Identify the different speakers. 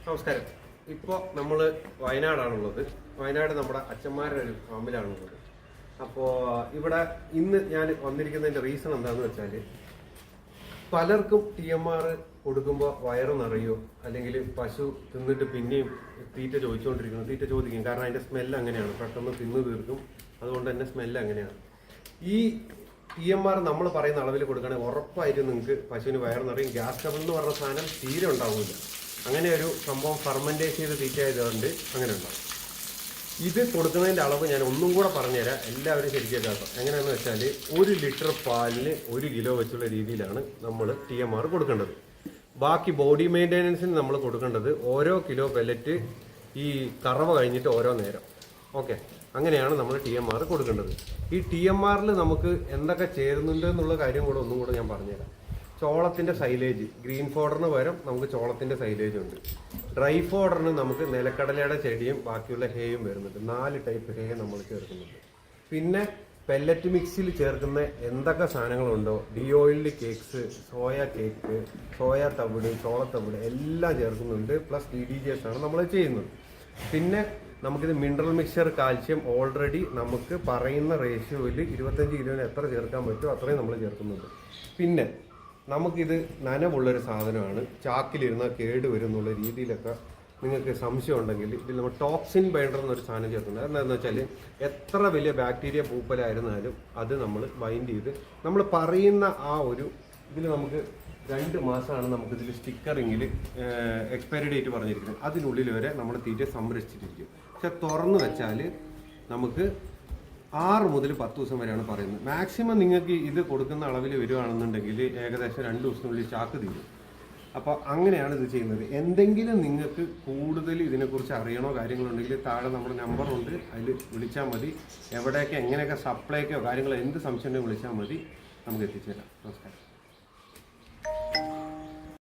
Speaker 1: നമസ്കാരം. ഇപ്പോൾ നമ്മൾ വയനാടാണുള്ളത്. വയനാട് നമ്മുടെ അച്ഛന്മാരുടെ ഒരു ഫാമിലാണുള്ളത്. അപ്പോൾ ഇവിടെ ഇന്ന് ഞാൻ വന്നിരിക്കുന്നതിൻ്റെ റീസൺ എന്താണെന്ന് വെച്ചാൽ, പലർക്കും TMR കൊടുക്കുമ്പോൾ വയറ് നിറയോ, അല്ലെങ്കിൽ പശു തിന്നിട്ട് പിന്നെയും തീറ്റ ചോദിക്കും. കാരണം അതിൻ്റെ സ്മെല്ല് അങ്ങനെയാണ്, പെട്ടെന്ന് തിന്നു തീർക്കും. അതുകൊണ്ട് തന്നെ സ്മെല്ല് അങ്ങനെയാണ്. ഈ TMR നമ്മൾ പറയുന്ന അളവിൽ കൊടുക്കുകയാണെങ്കിൽ ഉറപ്പായിട്ടും നിങ്ങൾക്ക് പശുവിന് വയറ് നിറയും. ഗ്യാസ് ട്രബിൾ എന്ന് പറഞ്ഞ സാധനം തീരെ ഉണ്ടാവില്ല. അങ്ങനെ ഒരു സംഭവം ഫെർമെൻറ്റേറ്റ് ചെയ്ത് തീറ്റ ആയതുകൊണ്ട് അങ്ങനെ ഉണ്ടാവും. ഇത് കൊടുക്കുന്നതിൻ്റെ അളവ് ഞാൻ ഒന്നും കൂടെ പറഞ്ഞുതരാം, എല്ലാവരും ശരിക്കും കേൾക്കാം. എങ്ങനെയാണെന്ന് വെച്ചാൽ, 1 ലിറ്റർ പാലിന് 1 കിലോ വെച്ചുള്ള രീതിയിലാണ് നമ്മൾ TMR കൊടുക്കേണ്ടത്. ബാക്കി ബോഡി മെയിൻ്റെനൻസിന് നമ്മൾ കൊടുക്കേണ്ടത് ഓരോ കിലോ പെല്ലറ്റ് ഈ കറവ കഴിഞ്ഞിട്ട് ഓരോ നേരം. ഓക്കെ, അങ്ങനെയാണ് നമ്മൾ TMR കൊടുക്കേണ്ടത്. ഈ TMRൽ നമുക്ക് എന്തൊക്കെ ചേരുന്നുണ്ട് എന്നുള്ള കാര്യം കൂടെ ഒന്നും കൂടെ ഞാൻ പറഞ്ഞുതരാം. ചോളത്തിൻ്റെ സൈലേജ്, ഗ്രീൻ ഫോഡറിന് പകരം നമുക്ക് ചോളത്തിൻ്റെ സൈലേജ് ഉണ്ട്. ഡ്രൈ ഫോഡറിന് നമുക്ക് നിലക്കടലയുടെ ചെടിയും ബാക്കിയുള്ള ഹേയും വരുന്നുണ്ട്. 4 ടൈപ്പ് ഹേ നമ്മൾ ചേർക്കുന്നുണ്ട്. പിന്നെ പെല്ലറ്റ് മിക്സിൽ ചേർക്കുന്ന എന്തൊക്കെ സാധനങ്ങളുണ്ടോ, deoiled cakes, soya cake, soya തവിട്, ചോളത്തവിട് എല്ലാം ചേർക്കുന്നുണ്ട്. പ്ലസ് DDGS ആണ് നമ്മൾ ചെയ്യുന്നത്. പിന്നെ നമുക്കിത് മിനറൽ മിക്സ്ചർ, കാൽഷ്യം ഓൾറെഡി നമുക്ക് പറയുന്ന റേഷ്യോയിൽ 25 കിലോന് എത്ര ചേർക്കാൻ പറ്റുമോ അത്രയും നമ്മൾ ചേർക്കുന്നുണ്ട്. പിന്നെ നമുക്കിത് നനവുള്ളൊരു സാധനമാണ്, ചാക്കിലിരുന്നാൽ കേടുവരും എന്നുള്ള രീതിയിലൊക്കെ നിങ്ങൾക്ക് സംശയം ഉണ്ടെങ്കിൽ ഇതിൽ നമ്മൾ ടോക്സിൻ ബൈൻഡർ എന്നൊരു സാധനം ചേർക്കുന്നുണ്ട്. എന്താണെന്ന് വെച്ചാൽ, എത്ര വലിയ ബാക്ടീരിയ പൂപ്പലായിരുന്നാലും അത് നമ്മൾ ബൈൻഡ് ചെയ്ത് നമ്മൾ പറയുന്ന ആ ഒരു ഇതിൽ നമുക്ക് 2 മാസമാണ് നമുക്കിതിൽ സ്റ്റിക്കറിങ്ങിൽ എക്സ്പയറി ഡേറ്റ് പറഞ്ഞിരിക്കുന്നത്. അതിനുള്ളിൽ വരെ നമ്മൾ തീറ്റ സംരക്ഷിച്ചിരിക്കും. പക്ഷെ തുറന്നു വെച്ചാൽ നമുക്ക് 6 മുതൽ 10 ദിവസം വരെയാണ് പറയുന്നത്. മാക്സിമം നിങ്ങൾക്ക് ഇത് കൊടുക്കുന്ന അളവിൽ വരുവാണെന്നുണ്ടെങ്കിൽ ഏകദേശം 2 ദിവസത്തിനുള്ളിൽ ചാക്ക് തീരും. അപ്പോൾ അങ്ങനെയാണ് ഇത് ചെയ്യുന്നത്. എന്തെങ്കിലും നിങ്ങൾക്ക് കൂടുതൽ ഇതിനെക്കുറിച്ച് അറിയണോ കാര്യങ്ങളുണ്ടെങ്കിൽ താഴെ നമ്മുടെ നമ്പറുണ്ട്, അതിൽ വിളിച്ചാൽ മതി. എവിടെയൊക്കെ എങ്ങനെയൊക്കെ സപ്ലൈക്കോ കാര്യങ്ങളോ എന്ത് സംശയം ഉണ്ടെങ്കിൽ വിളിച്ചാൽ മതി, നമുക്ക് എത്തിച്ചേരാം. നമസ്കാരം.